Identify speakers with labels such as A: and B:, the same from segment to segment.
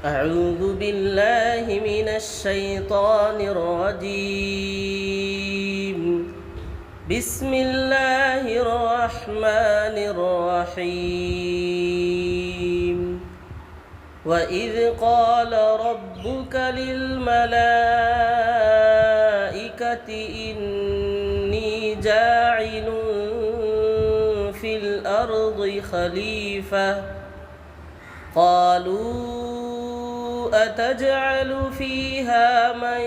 A: أعوذ بالله من الشيطان الرجيم. بسم الله الرحمن الرحيم. وإذ قال ربك للملائكة إني جاعل في الأرض خليفة قالوا أتجعل فيها من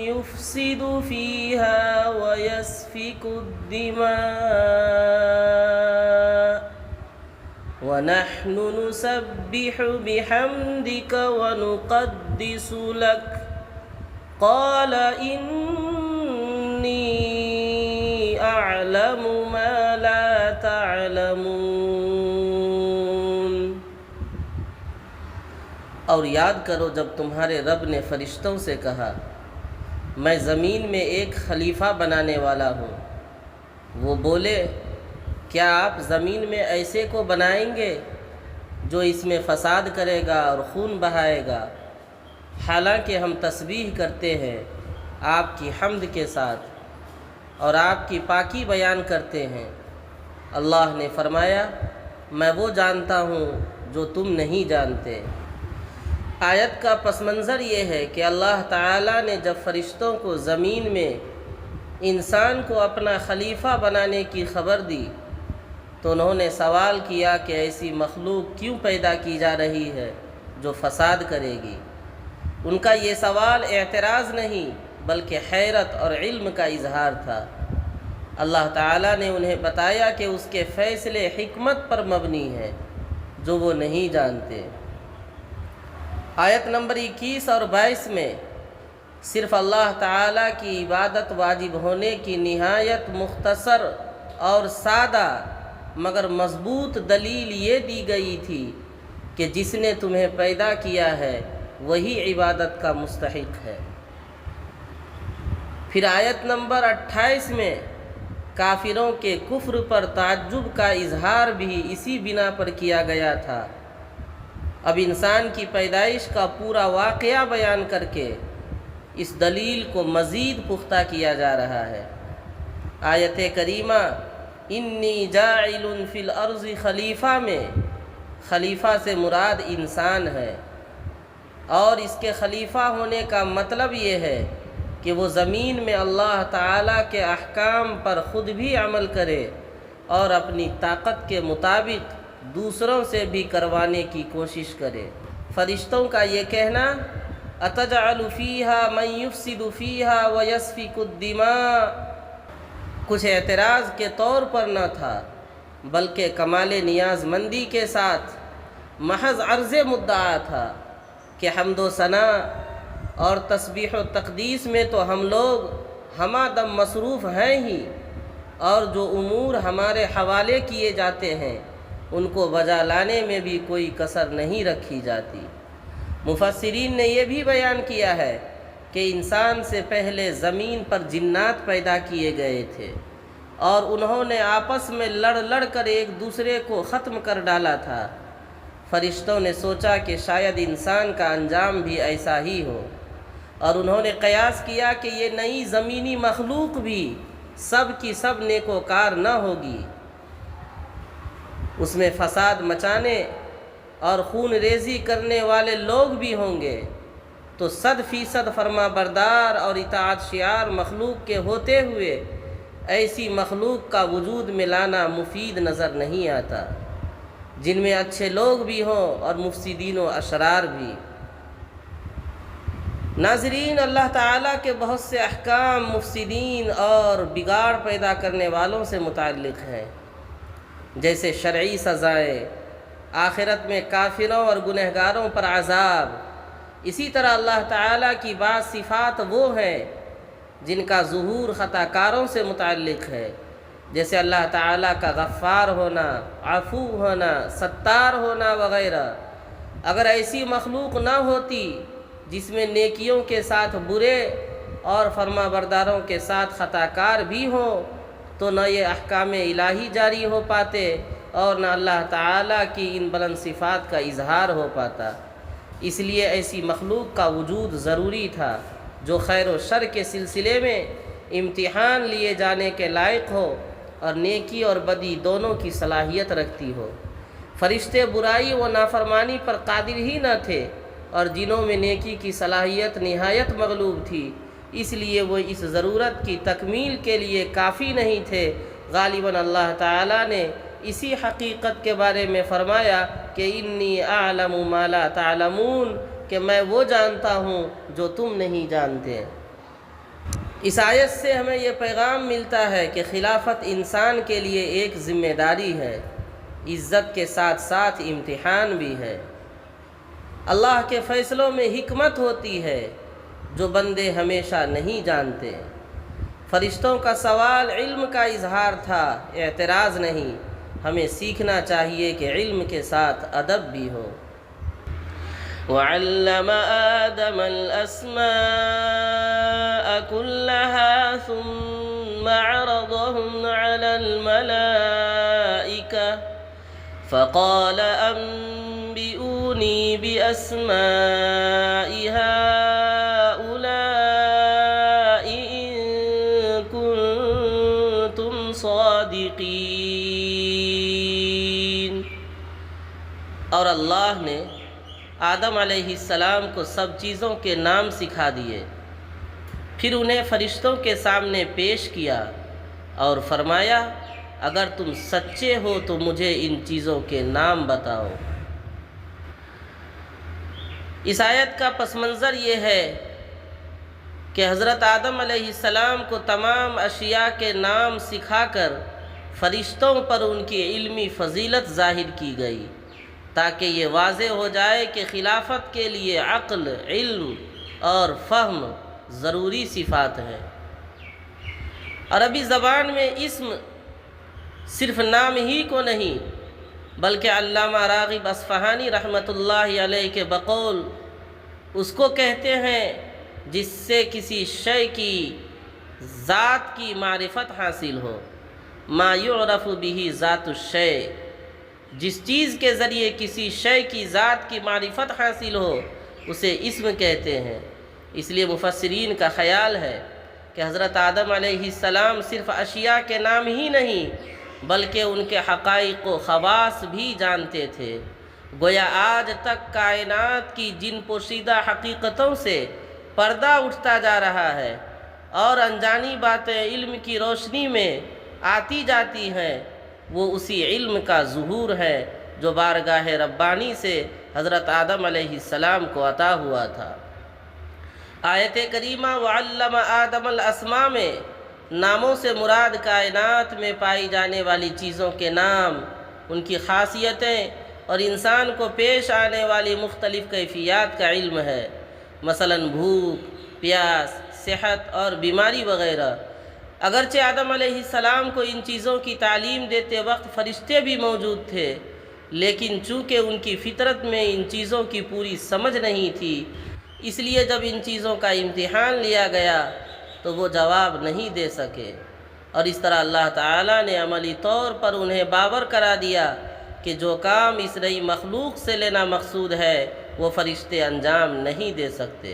A: يفسد فيها ويسفك الدماء ونحن نسبح بحمدك ونقدس لك قال إني أعلم ما لا تعلمون. اور یاد کرو جب تمہارے رب نے فرشتوں سے کہا میں زمین میں ایک خلیفہ بنانے والا ہوں. وہ بولے کیا آپ زمین میں ایسے کو بنائیں گے جو اس میں فساد کرے گا اور خون بہائے گا، حالانکہ ہم تسبیح کرتے ہیں آپ کی حمد کے ساتھ اور آپ کی پاکی بیان کرتے ہیں. اللہ نے فرمایا میں وہ جانتا ہوں جو تم نہیں جانتے. آیت کا پس منظر یہ ہے کہ اللہ تعالیٰ نے جب فرشتوں کو زمین میں انسان کو اپنا خلیفہ بنانے کی خبر دی تو انہوں نے سوال کیا کہ ایسی مخلوق کیوں پیدا کی جا رہی ہے جو فساد کرے گی. ان کا یہ سوال اعتراض نہیں بلکہ حیرت اور علم کا اظہار تھا. اللہ تعالیٰ نے انہیں بتایا کہ اس کے فیصلے حکمت پر مبنی ہیں جو وہ نہیں جانتے. آیت نمبر 21 اور 22 میں صرف اللہ تعالیٰ کی عبادت واجب ہونے کی نہایت مختصر اور سادہ مگر مضبوط دلیل یہ دی گئی تھی کہ جس نے تمہیں پیدا کیا ہے وہی عبادت کا مستحق ہے. پھر آیت نمبر 28 میں کافروں کے کفر پر تعجب کا اظہار بھی اسی بنا پر کیا گیا تھا. اب انسان کی پیدائش کا پورا واقعہ بیان کر کے اس دلیل کو مزید پختہ کیا جا رہا ہے. آیت کریمہ انی جاعل فی الارض خلیفہ میں خلیفہ سے مراد انسان ہے، اور اس کے خلیفہ ہونے کا مطلب یہ ہے کہ وہ زمین میں اللہ تعالیٰ کے احکام پر خود بھی عمل کرے اور اپنی طاقت کے مطابق دوسروں سے بھی کروانے کی کوشش کرے. فرشتوں کا یہ کہنا اتجعل فیہا من یفسد فیہا ویسفک الدماء کچھ اعتراض کے طور پر نہ تھا بلکہ کمال نیاز مندی کے ساتھ محض عرض مدعا تھا کہ حمد و ثنا اور تسبیح و تقدیس میں تو ہم لوگ ہمہ دم مصروف ہیں ہی، اور جو امور ہمارے حوالے کیے جاتے ہیں ان کو بجا لانے میں بھی کوئی کسر نہیں رکھی جاتی. مفسرین نے یہ بھی بیان کیا ہے کہ انسان سے پہلے زمین پر جنات پیدا کیے گئے تھے اور انہوں نے آپس میں لڑ کر ایک دوسرے کو ختم کر ڈالا تھا. فرشتوں نے سوچا کہ شاید انسان کا انجام بھی ایسا ہی ہو، اور انہوں نے قیاس کیا کہ یہ نئی زمینی مخلوق بھی سب کی سب نیکوکار نہ ہوگی، اس میں فساد مچانے اور خون ریزی کرنے والے لوگ بھی ہوں گے، تو 100% فرما بردار اور اطاعت شعار مخلوق کے ہوتے ہوئے ایسی مخلوق کا وجود میں لانا مفید نظر نہیں آتا جن میں اچھے لوگ بھی ہوں اور مفسدین و اشرار بھی. ناظرین، اللہ تعالیٰ کے بہت سے احکام مفسدین اور بگاڑ پیدا کرنے والوں سے متعلق ہیں، جیسے شرعی سزائیں، آخرت میں کافروں اور گنہگاروں پر عذاب. اسی طرح اللہ تعالیٰ کی بعض صفات وہ ہیں جن کا ظہور خطا کاروں سے متعلق ہے، جیسے اللہ تعالیٰ کا غفار ہونا، عفو ہونا، ستار ہونا وغیرہ. اگر ایسی مخلوق نہ ہوتی جس میں نیکیوں کے ساتھ برے اور فرما برداروں کے ساتھ خطا کار بھی ہوں تو نہ یہ احکام الہی جاری ہو پاتے اور نہ اللہ تعالیٰ کی ان بلند صفات کا اظہار ہو پاتا. اس لیے ایسی مخلوق کا وجود ضروری تھا جو خیر و شر کے سلسلے میں امتحان لیے جانے کے لائق ہو اور نیکی اور بدی دونوں کی صلاحیت رکھتی ہو۔ فرشتے برائی و نافرمانی پر قادر ہی نہ تھے اور جنوں میں نیکی کی صلاحیت نہایت مغلوب تھی، اس لیے وہ اس ضرورت کی تکمیل کے لیے کافی نہیں تھے۔ غالباً اللہ تعالیٰ نے اسی حقیقت کے بارے میں فرمایا کہ انی اعلم ما لا تعلمون، کہ میں وہ جانتا ہوں جو تم نہیں جانتے۔ اس آیت سے ہمیں یہ پیغام ملتا ہے کہ خلافت انسان کے لیے ایک ذمہ داری ہے، عزت کے ساتھ ساتھ امتحان بھی ہے۔ اللہ کے فیصلوں میں حکمت ہوتی ہے جو بندے ہمیشہ نہیں جانتے۔ فرشتوں کا سوال علم کا اظہار تھا، اعتراض نہیں۔ ہمیں سیکھنا چاہیے کہ علم کے ساتھ ادب بھی ہو۔ وَعَلَّمَ آدَمَ الْأَسْمَاءَ كُلَّهَا ثُمَّ عَرَضَهُمْ عَلَى الْمَلَائِكَةِ فَقَالَ أَنبِئُونِي بِأَسْمَاءِ هَؤُلَاءِ إِن كُنتُمْ صَادِقِينَ۔ اور اللہ نے آدم علیہ السلام کو سب چیزوں کے نام سکھا دیے، پھر انہیں فرشتوں کے سامنے پیش کیا اور فرمایا اگر تم سچے ہو تو مجھے ان چیزوں کے نام بتاؤ۔ اس آیت کا پس منظر یہ ہے کہ حضرت آدم علیہ السلام کو تمام اشیاء کے نام سکھا کر فرشتوں پر ان کی علمی فضیلت ظاہر کی گئی، تاکہ یہ واضح ہو جائے کہ خلافت کے لیے عقل، علم اور فہم ضروری صفات ہیں۔ عربی زبان میں اسم صرف نام ہی کو نہیں بلکہ علامہ راغب اصفہانی رحمۃ اللہ علیہ کے بقول اس کو کہتے ہیں جس سے کسی شے کی ذات کی معرفت حاصل ہو، ما یعرف بہ ذات الشیء، جس چیز کے ذریعے کسی شے کی ذات کی معرفت حاصل ہو اسے اسم کہتے ہیں۔ اس لیے مفسرین کا خیال ہے کہ حضرت آدم علیہ السلام صرف اشیاء کے نام ہی نہیں بلکہ ان کے حقائق و خواص بھی جانتے تھے۔ گویا آج تک کائنات کی جن پوشیدہ حقیقتوں سے پردہ اٹھتا جا رہا ہے اور انجانی باتیں علم کی روشنی میں آتی جاتی ہیں، وہ اسی علم کا ظہور ہے جو بارگاہ ربانی سے حضرت آدم علیہ السلام کو عطا ہوا تھا۔ آیت کریمہ وَعَلَّمَ آدَمَ الْأَسْمَاء میں ناموں سے مراد کائنات میں پائی جانے والی چیزوں کے نام، ان کی خاصیتیں اور انسان کو پیش آنے والی مختلف کیفیات کا علم ہے، مثلا بھوک، پیاس، صحت اور بیماری وغیرہ۔ اگرچہ آدم علیہ السلام کو ان چیزوں کی تعلیم دیتے وقت فرشتے بھی موجود تھے، لیکن چونکہ ان کی فطرت میں ان چیزوں کی پوری سمجھ نہیں تھی، اس لیے جب ان چیزوں کا امتحان لیا گیا تو وہ جواب نہیں دے سکے، اور اس طرح اللہ تعالیٰ نے عملی طور پر انہیں باور کرا دیا کہ جو کام اس نئی مخلوق سے لینا مقصود ہے وہ فرشتے انجام نہیں دے سکتے۔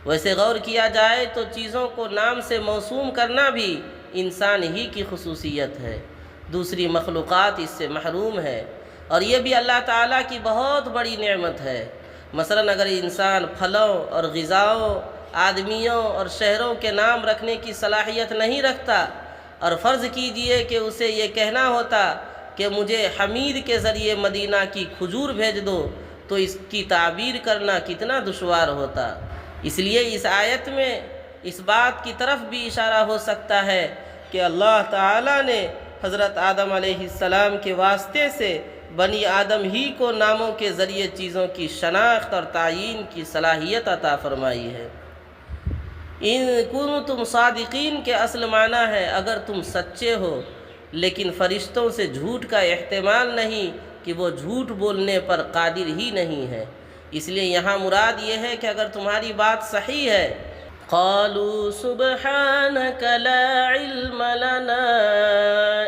A: ویسے غور کیا جائے تو چیزوں کو نام سے موسوم کرنا بھی انسان ہی کی خصوصیت ہے، دوسری مخلوقات اس سے محروم ہے، اور یہ بھی اللہ تعالیٰ کی بہت بڑی نعمت ہے۔ مثلا اگر انسان پھلوں اور غذاؤں، آدمیوں اور شہروں کے نام رکھنے کی صلاحیت نہیں رکھتا اور فرض کیجئے کہ اسے یہ کہنا ہوتا کہ مجھے حمید کے ذریعے مدینہ کی کھجور بھیج دو تو اس کی تعبیر کرنا کتنا دشوار ہوتا۔ اس لیے اس آیت میں اس بات کی طرف بھی اشارہ ہو سکتا ہے کہ اللہ تعالیٰ نے حضرت آدم علیہ السلام کے واسطے سے بنی آدم ہی کو ناموں کے ذریعے چیزوں کی شناخت اور تعیین کی صلاحیت عطا فرمائی ہے۔ ان کنتم صادقین کے اصل معنی ہے اگر تم سچے ہو، لیکن فرشتوں سے جھوٹ کا احتمال نہیں کہ وہ جھوٹ بولنے پر قادر ہی نہیں ہے، اس لیے یہاں مراد یہ ہے کہ اگر تمہاری بات صحیح ہے، قالوا سبحانك لا علم لنا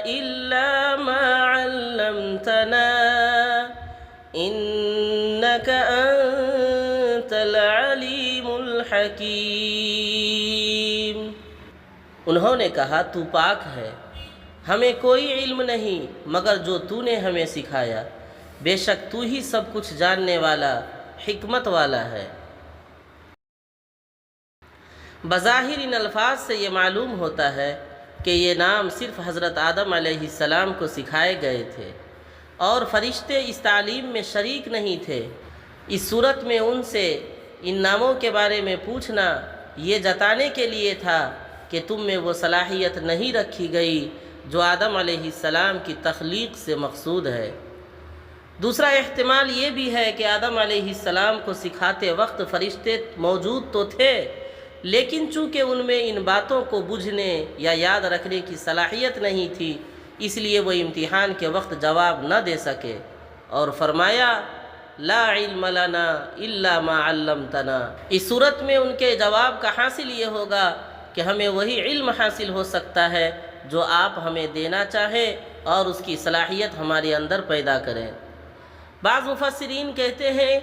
A: الا ما علمتنا انك انت حکیم۔ انہوں نے کہا تو پاک ہے، ہمیں کوئی علم نہیں مگر جو تو نے ہمیں سکھایا، بے شک تو ہی سب کچھ جاننے والا حکمت والا ہے۔ بظاہر ان الفاظ سے یہ معلوم ہوتا ہے کہ یہ نام صرف حضرت آدم علیہ السلام کو سکھائے گئے تھے اور فرشتے اس تعلیم میں شریک نہیں تھے۔ اس صورت میں ان سے ان ناموں کے بارے میں پوچھنا یہ جتانے کے لیے تھا کہ تم میں وہ صلاحیت نہیں رکھی گئی جو آدم علیہ السلام کی تخلیق سے مقصود ہے۔ دوسرا احتمال یہ بھی ہے کہ آدم علیہ السلام کو سکھاتے وقت فرشتے موجود تو تھے، لیکن چونکہ ان میں ان باتوں کو بوجھنے یا یاد رکھنے کی صلاحیت نہیں تھی، اس لیے وہ امتحان کے وقت جواب نہ دے سکے، اور فرمایا لا علم لنا الا ما علمتنا۔ اس صورت میں ان کے جواب کا حاصل یہ ہوگا کہ ہمیں وہی علم حاصل ہو سکتا ہے جو آپ ہمیں دینا چاہیں اور اس کی صلاحیت ہمارے اندر پیدا کریں۔ بعض مفسرین کہتے ہیں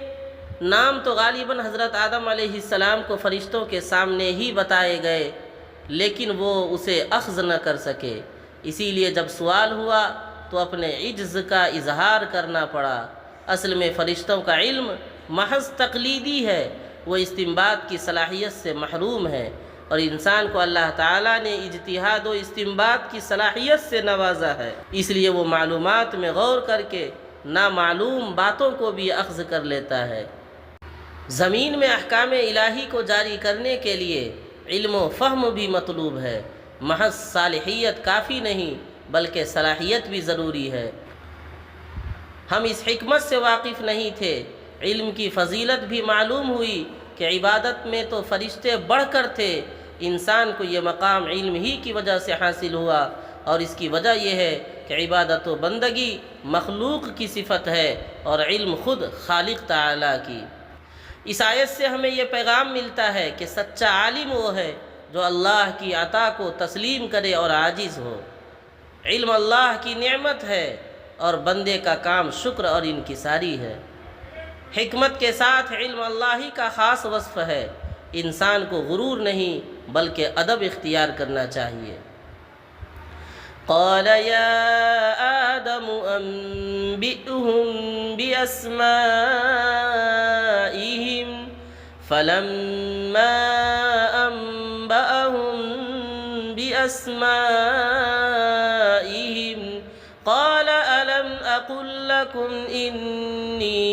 A: نام تو غالباً حضرت آدم علیہ السلام کو فرشتوں کے سامنے ہی بتائے گئے، لیکن وہ اسے اخذ نہ کر سکے، اسی لیے جب سوال ہوا تو اپنے عجز کا اظہار کرنا پڑا۔ اصل میں فرشتوں کا علم محض تقلیدی ہے، وہ استنباط کی صلاحیت سے محروم ہے، اور انسان کو اللہ تعالیٰ نے اجتہاد و استنباط کی صلاحیت سے نوازا ہے، اس لیے وہ معلومات میں غور کر کے نامعلوم باتوں کو بھی اخذ کر لیتا ہے۔ زمین میں احکام الہی کو جاری کرنے کے لیے علم و فہم بھی مطلوب ہے، محض صالحیت کافی نہیں بلکہ صلاحیت بھی ضروری ہے۔ ہم اس حکمت سے واقف نہیں تھے، علم کی فضیلت بھی معلوم ہوئی کہ عبادت میں تو فرشتے بڑھ کر تھے، انسان کو یہ مقام علم ہی کی وجہ سے حاصل ہوا، اور اس کی وجہ یہ ہے کہ عبادت و بندگی مخلوق کی صفت ہے اور علم خود خالق تعالیٰ کی۔ اس آیت سے ہمیں یہ پیغام ملتا ہے کہ سچا عالم وہ ہے جو اللہ کی عطا کو تسلیم کرے اور عاجز ہو۔ علم اللہ کی نعمت ہے اور بندے کا کام شکر اور انکساری ہے۔ حکمت کے ساتھ علم اللہ ہی کا خاص وصف ہے، انسان کو غرور نہیں بلکہ ادب اختیار کرنا چاہیے۔ قال يا آدم أنبئهم بأسمائهم فلما أنبأهم بأسمائهم قال ألم أقل لكم إني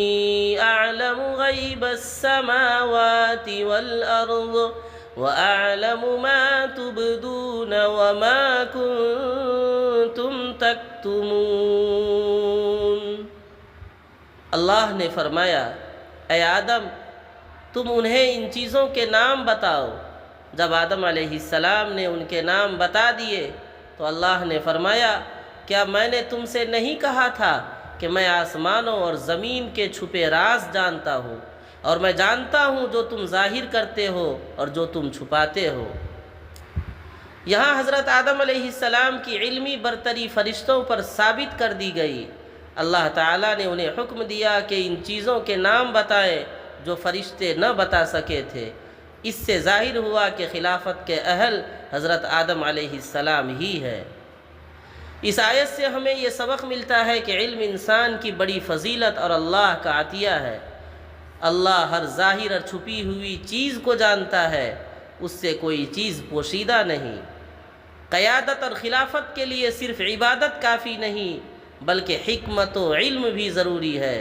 A: أعلم غيب السماوات والأرض وأعلم ما تبدون وما كنتم تكتمون۔ اللہ نے فرمایا اے آدم تم انہیں ان چیزوں کے نام بتاؤ۔ جب آدم علیہ السلام نے ان کے نام بتا دیے تو اللہ نے فرمایا کیا میں نے تم سے نہیں کہا تھا کہ میں آسمانوں اور زمین کے چھپے راز جانتا ہوں، اور میں جانتا ہوں جو تم ظاہر کرتے ہو اور جو تم چھپاتے ہو۔ یہاں حضرت آدم علیہ السلام کی علمی برتری فرشتوں پر ثابت کر دی گئی۔ اللہ تعالیٰ نے انہیں حکم دیا کہ ان چیزوں کے نام بتائیں جو فرشتے نہ بتا سکے تھے۔ اس سے ظاہر ہوا کہ خلافت کے اہل حضرت آدم علیہ السلام ہی ہے۔ اس آیت سے ہمیں یہ سبق ملتا ہے کہ علم انسان کی بڑی فضیلت اور اللہ کا عطیہ ہے۔ اللہ ہر ظاہر اور چھپی ہوئی چیز کو جانتا ہے، اس سے کوئی چیز پوشیدہ نہیں۔ قیادت اور خلافت کے لیے صرف عبادت کافی نہیں بلکہ حکمت و علم بھی ضروری ہے۔